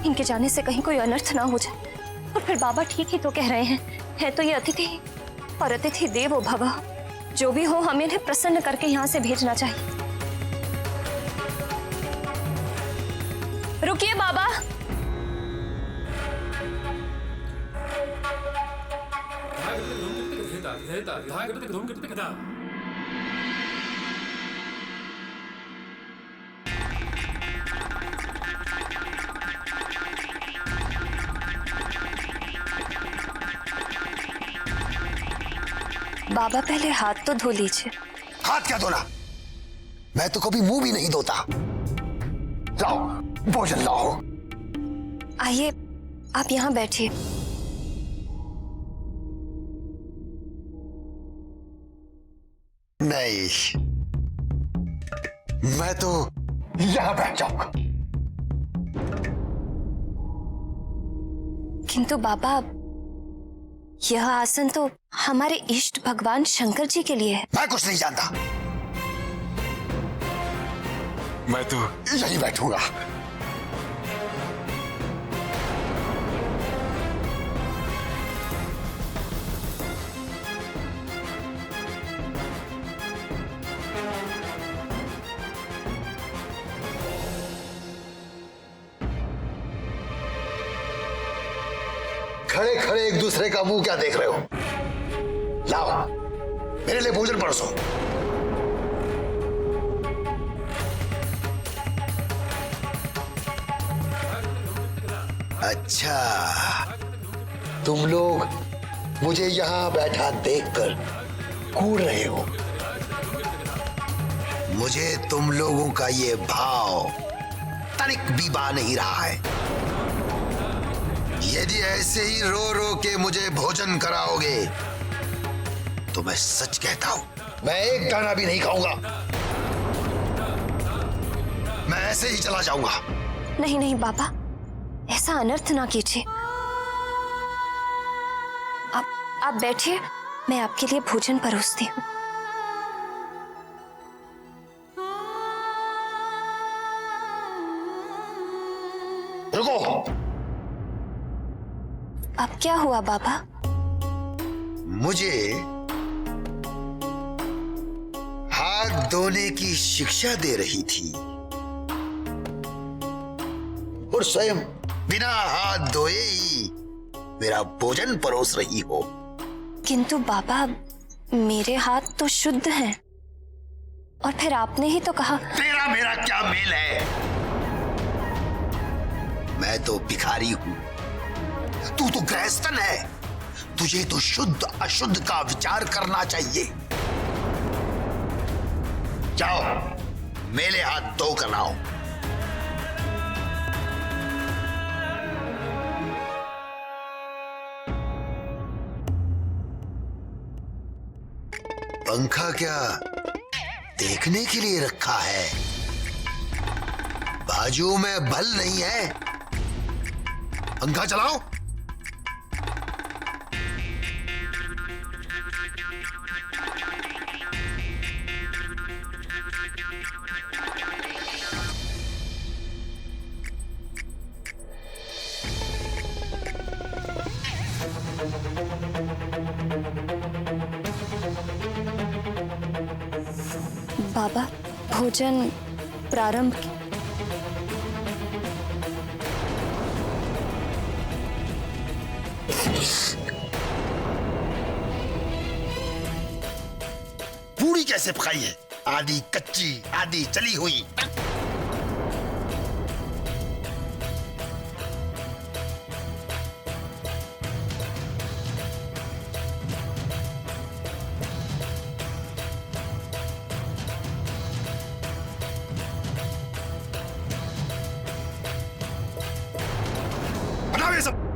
इनके जाने से कहीं कोई अनर्थ ना हो जाए। और फिर बाबा ठीक ही तो कह रहे हैं, है तो ये अतिथि और अतिथि देवो भव। जो भी हो, हमें इन्हें प्रसन्न करके यहाँ से भेजना चाहिए। रुकिए बाबा। बाबा पहले हाथ तो धो लीजिए। हाथ क्या धोना? मैं तो कभी मुंह भी नहीं धोता। लाओ भोजन लाओ। आइए, आप यहाँ बैठिए। नहीं, मैं तो यहां बैठ जाऊंगा। किंतु बाबा, यह आसन तो हमारे इष्ट भगवान शंकर जी के लिए है। मैं कुछ नहीं जानता। मैं तो यहीं बैठूंगा। खड़े खड़े एक दूसरे का मुंह क्या देख रहे हो? लाओ, मेरे लिए भोजन परोसो। अच्छा, तुम लोग मुझे यहां बैठा देखकर कूद रहे हो। मुझे तुम लोगों का ये भाव तनिक भी बा नहीं रहा है। यदि ऐसे ही रो रो के मुझे भोजन कराओगे तो मैं सच कहता हूं, मैं एक दाना भी नहीं खाऊंगा। मैं ऐसे ही चला जाऊंगा। नहीं नहीं बाबा, ऐसा अनर्थ ना कीजिए। आप बैठिए, मैं आपके लिए भोजन परोसती हूँ। रुको। अब क्या हुआ बाबा? मुझे हाथ धोने की शिक्षा दे रही थी और स्वयं बिना हाथ धोए ही मेरा भोजन परोस रही हो। किंतु बाबा, मेरे हाथ तो शुद्ध हैं। और फिर आपने ही तो कहा। तेरा मेरा क्या मेल है? मैं तो भिखारी हूं, तू तो गृहस्थन है। तुझे तो शुद्ध अशुद्ध का विचार करना चाहिए। जाओ, मेरे हाथ धो कर लाओ। पंखा क्या देखने के लिए रखा है? बाजू में बल नहीं है। पंखा चलाओ। बाबा, भोजन प्रारंभ। पूरी कैसे पकाई है? आधी कच्ची, आधी चली हुई। बनाओ ये सब।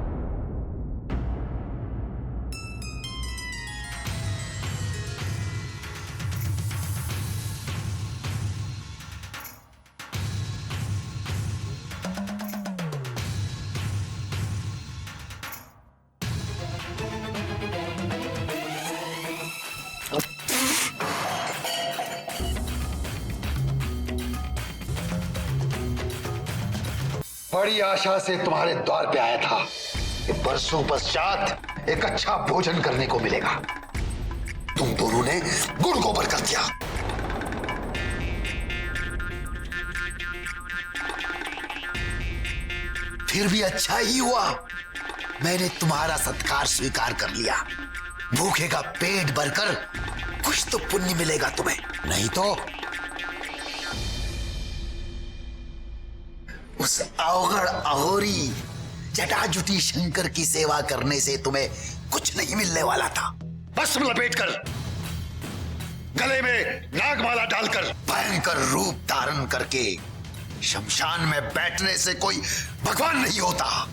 बड़ी आशा से तुम्हारे द्वार पे आया था कि बरसों पश्चात एक अच्छा भोजन करने को मिलेगा। तुम दोनों ने गुड़ गोबर कर दिया। फिर भी अच्छा ही हुआ, मैंने तुम्हारा सत्कार स्वीकार कर लिया। भूखे का पेट भरकर कुछ तो पुण्य मिलेगा तुम्हें, नहीं तो उस अवगढ़ अहोरी जटाजुटी शंकर की सेवा करने से तुम्हें कुछ नहीं मिलने वाला था। भस्म लपेटकर, गले में नागमाला डालकर, भयंकर रूप धारण करके शमशान में बैठने से कोई भगवान नहीं होता।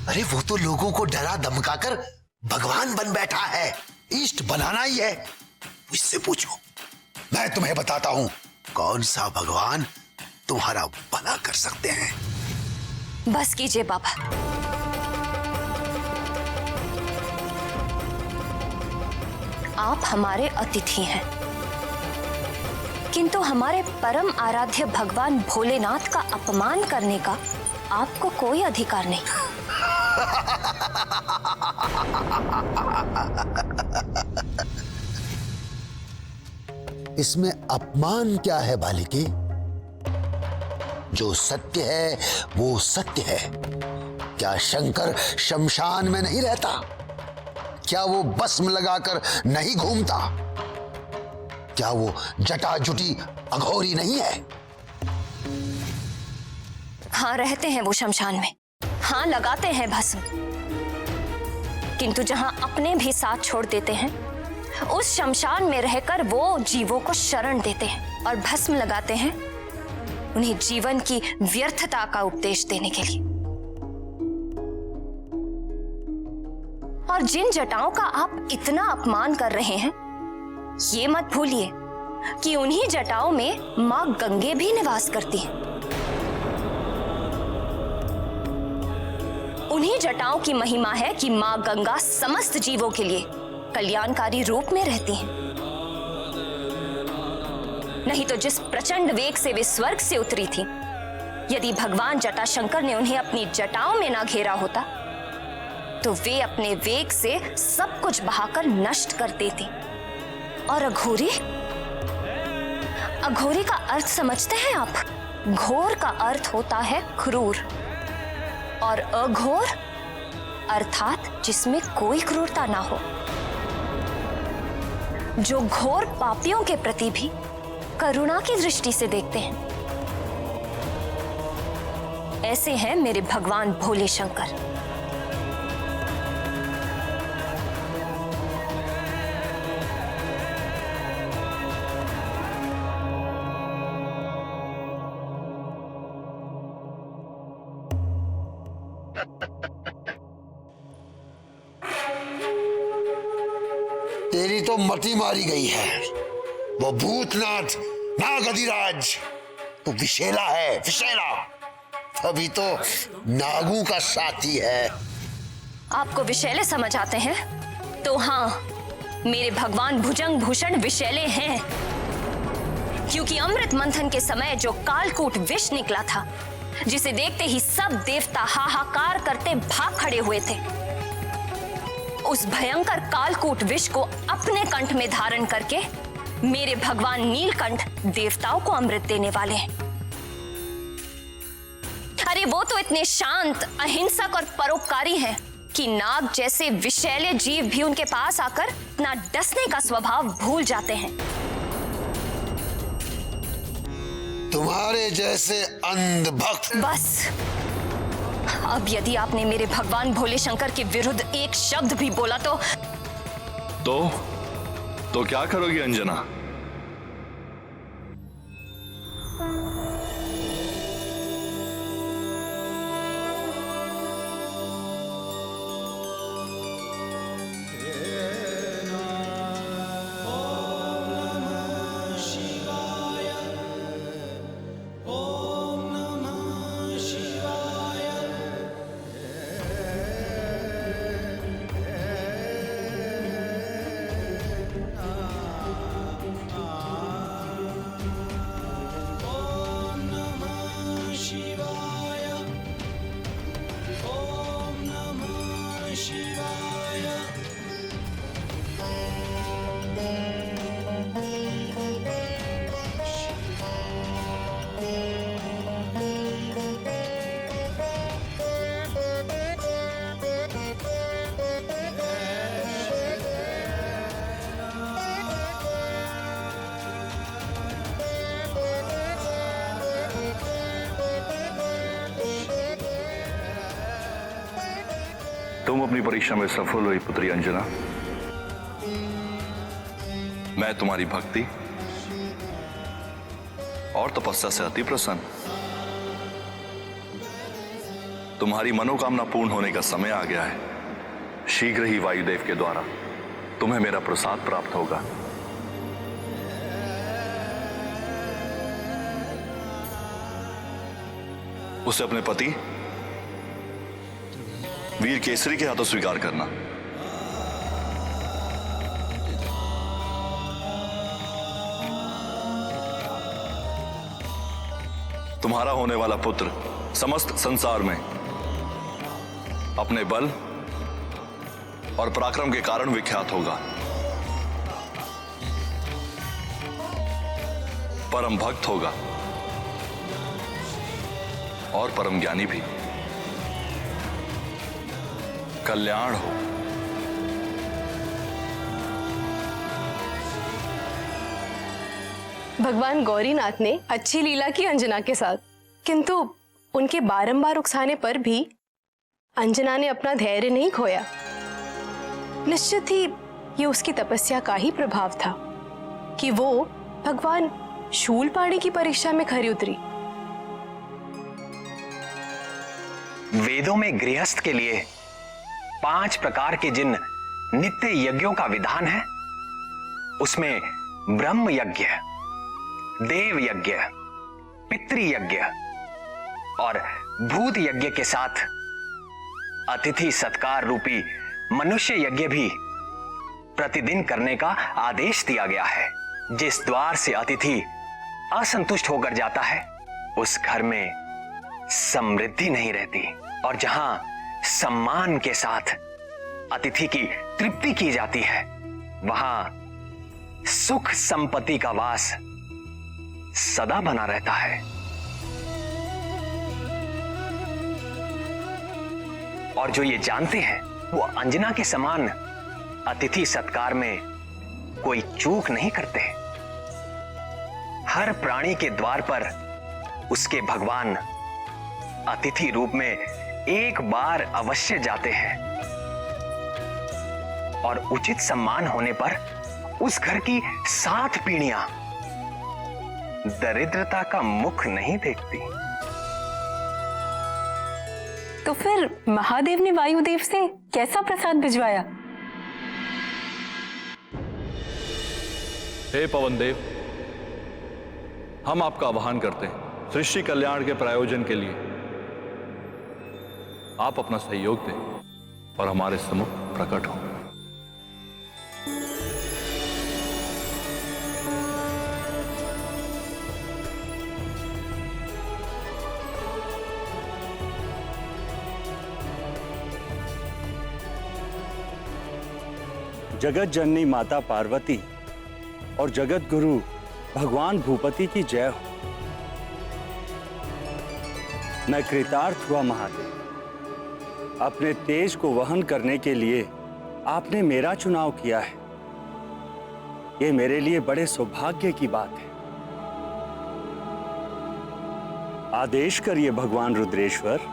अरे वो तो लोगों को डरा धमकाकर भगवान बन बैठा है, इष्ट बनाना ही है। इससे पूछो, मैं तुम्हें बताता हूं कौन सा भगवान तुम्हारा भला कर सकते हैं। बस कीजिए बाबा। आप हमारे अतिथि हैं, किंतु हमारे परम आराध्य भगवान भोलेनाथ का अपमान करने का आपको कोई अधिकार नहीं। इसमें अपमान क्या है बालिके? जो सत्य है वो सत्य है। क्या शंकर शमशान में नहीं रहता? क्या वो भस्म लगाकर नहीं घूमता? क्या वो जटाजुटी अघोरी नहीं है? हाँ, रहते हैं वो शमशान में। हाँ, लगाते हैं भस्म, किंतु जहां अपने भी साथ छोड़ देते हैं, उस शमशान में रहकर वो जीवों को शरण देते हैं और भस्म लगाते हैं उन्हें जीवन की व्यर्थता का उपदेश देने के लिए। और जिन जटाओं का आप इतना अपमान कर रहे हैं, ये मत भूलिए कि उन्हीं जटाओं में मां गंगे भी निवास करती हैं। उन्हीं जटाओं की महिमा है कि मां गंगा समस्त जीवों के लिए कल्याणकारी रूप में रहती हैं। नहीं तो जिस प्रचंड वेग से वे स्वर्ग से उतरी थी, यदि भगवान जटाशंकर ने उन्हें अपनी जटाओं में ना घेरा होता तो वे अपने वेग से सब कुछ बहाकर नष्ट कर देती। और अघोरी, अघोरी का अर्थ समझते हैं आप? घोर का अर्थ होता है क्रूर, और अघोर अर्थात जिसमें कोई क्रूरता ना हो, जो घोर पापियों के प्रति भी करुणा की दृष्टि से देखते हैं। ऐसे हैं मेरे भगवान भोले शंकर। तेरी तो मति मारी गई है। वो भूतनाथ नागधिराज तो विशेला है, विशेला। अभी तो नागू का साथी है। आपको विशैले समझ आते हैं? तो हाँ, मेरे भगवान भुजंग भूषण विशैले हैं, क्योंकि अमृत मंथन के समय जो कालकूट विष निकला था, जिसे देखते ही सब देवता हाहाकार करते भाग खड़े हुए थे, उस भयंकर कालकूट विष को अपने कंठ में धारण करके मेरे भगवान नीलकंठ देवताओं को अमृत देने वाले हैं। अरे वो तो इतने शांत, अहिंसक और परोपकारी हैं कि नाग जैसे विषैले जीव भी उनके पास आकर अपना डसने का स्वभाव भूल जाते हैं। तुम्हारे जैसे अंधभक्त। बस, अब यदि आपने मेरे भगवान भोले शंकर के विरुद्ध एक शब्द भी बोला तो क्या करोगी अंजना? तुम अपनी परीक्षा में सफल हुई पुत्री अंजना। मैं तुम्हारी भक्ति और तपस्या से अति प्रसन्न। तुम्हारी मनोकामना पूर्ण होने का समय आ गया है। शीघ्र ही वायुदेव के द्वारा तुम्हें मेरा प्रसाद प्राप्त होगा। उसे अपने पति वीर केसरी के हाथों स्वीकार करना। तुम्हारा होने वाला पुत्र समस्त संसार में अपने बल और पराक्रम के कारण विख्यात होगा। परम भक्त होगा और परम ज्ञानी भी। कल्याण हो। भगवान गौरीनाथ ने अच्छी लीला की अंजना के साथ, किंतु उनके बारंबार उकसाने पर भी अंजना ने अपना धैर्य नहीं खोया। निश्चित ही ये उसकी तपस्या का ही प्रभाव था कि वो भगवान शूलपाणी की परीक्षा में खरी उतरी। वेदों में गृहस्थ के लिए 5 प्रकार के जिन नित्य यज्ञों का विधान है, उसमें ब्रह्म यज्ञ, देव यज्ञ, पितृ यज्ञ और भूत यज्ञ के साथ अतिथि सत्कार रूपी मनुष्य यज्ञ भी प्रतिदिन करने का आदेश दिया गया है। जिस द्वार से अतिथि असंतुष्ट होकर जाता है, उस घर में समृद्धि नहीं रहती, और जहां सम्मान के साथ अतिथि की तृप्ति की जाती है, वहां सुख संपत्ति का वास सदा बना रहता है। और जो ये जानते हैं, वो अंजना के समान अतिथि सत्कार में कोई चूक नहीं करते। हर प्राणी के द्वार पर उसके भगवान अतिथि रूप में एक बार अवश्य जाते हैं, और उचित सम्मान होने पर उस घर की 7 पीढ़ियां दरिद्रता का मुख नहीं देखती। तो फिर महादेव ने वायुदेव से कैसा प्रसाद भिजवाया? हे पवन देव, हम आपका आह्वान करते हैं सृष्टि कल्याण के प्रायोजन के लिए आप अपना सहयोग दें और हमारे सम्मुख प्रकट हो। जगत जननी माता पार्वती और जगत गुरु भगवान भूपति की जय हो। मैं कृतार्थ हुआ महादेव। अपने तेज को वहन करने के लिए आपने मेरा चुनाव किया है। ये मेरे लिए बड़े सौभाग्य की बात है। आदेश करिए भगवान रुद्रेश्वर।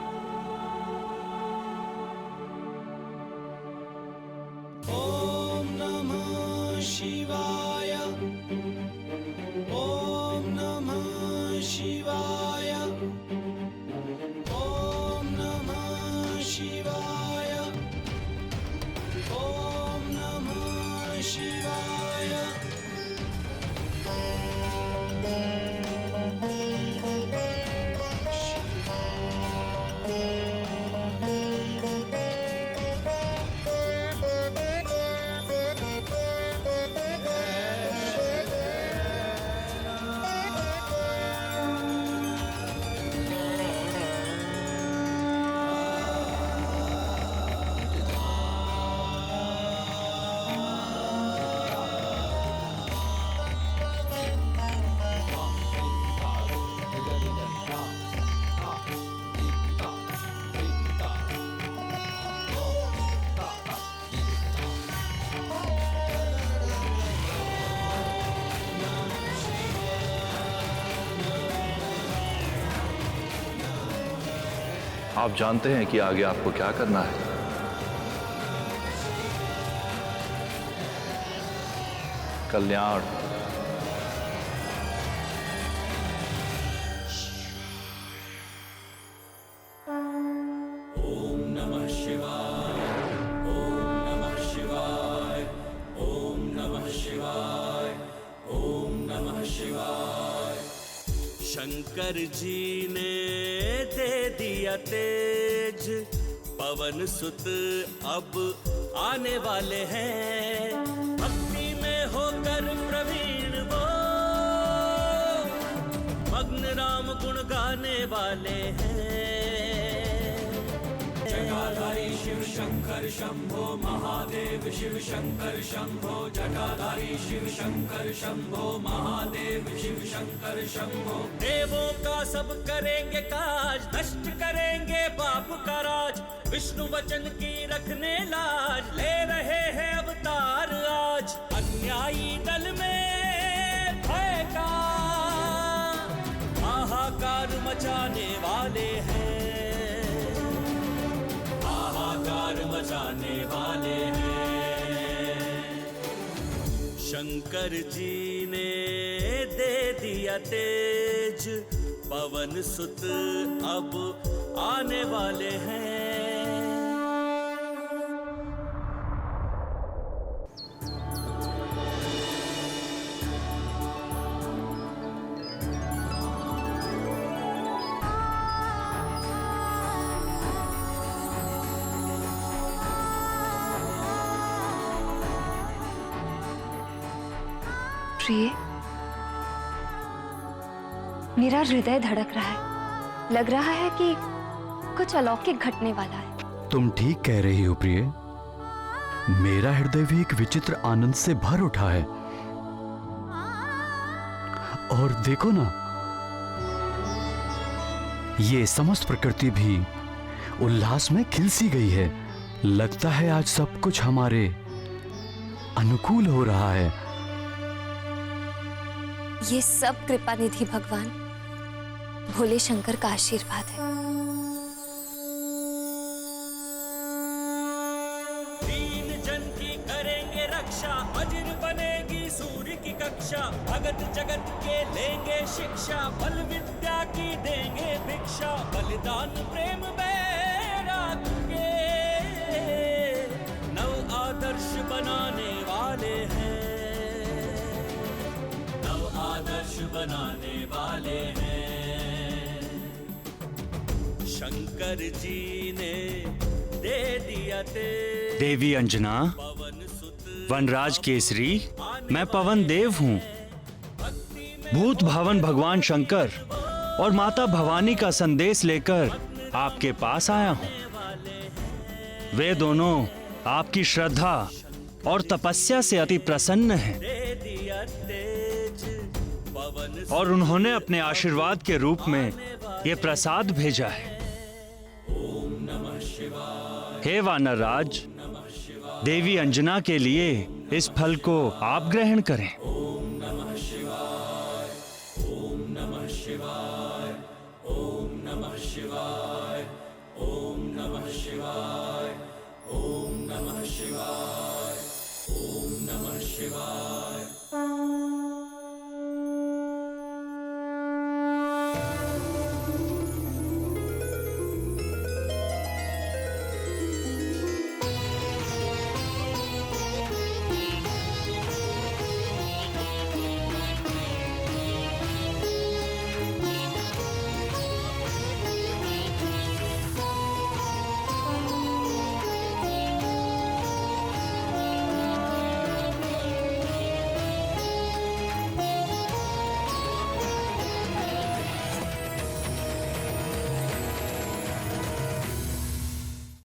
आप जानते हैं कि आगे आपको क्या करना है। कल्याण। शंकर जी ने दे दिया तेज, पवन सुत अब आने वाले हैं। भक्ति में होकर प्रवीण वो मग्न राम गुण गाने वाले हैं। जटाधारी शिव शंकर शंभो महादेव, शिव शंकर शंभो। जटाधारी शिव शंकर शंभो महादेव, शिव शंकर शंभो। देवों का सब करेंगे काज, नष्ट करेंगे पाप का राज। विष्णु वचन की रखने लाज, ले रहे हैं अवतार आज। अन्यायी दल में भय का हाहाकार मचाने वाले हैं, हाहाकार मचाने वाले हैं। शंकर जी ने दे दिया तेज, पवन सुत अब आने वाले हैं। प्रिय, मेरा हृदय धड़क रहा है। लग रहा है कि कुछ अलौकिक घटने वाला है। तुम ठीक कह रही हो प्रिय। मेरा हृदय भी एक विचित्र आनंद से भर उठा है। और देखो ना, ये समस्त प्रकृति भी उल्लास में खिल सी गई है। लगता है आज सब कुछ हमारे अनुकूल हो रहा है। ये सब कृपा निधि भगवान भोले शंकर का आशीर्वाद है। दीन जन की करेंगे रक्षा, वज्र बनेगी सूर्य की कक्षा। भगत जगत के लेंगे शिक्षा, बल विद्या की देंगे भिक्षा। बलिदान प्रेम बैराग के नव आदर्श बनाने वाले हैं, नव आदर्श बनाने वाले हैं। शंकर जी ने दे दिया तेज, देवी अंजना, पवन सुत वनराज केसरी, मैं पवन देव हूँ। भूत भावन भगवान शंकर और माता भवानी का संदेश लेकर आपके पास आया हूँ। वे दोनों आपकी श्रद्धा और तपस्या से अति प्रसन्न हैं दे दिया तेज, पवन और उन्होंने अपने आशीर्वाद के रूप में ये प्रसाद भेजा है। हे वानरराज, देवी अंजना के लिए इस फल को आप ग्रहण करें।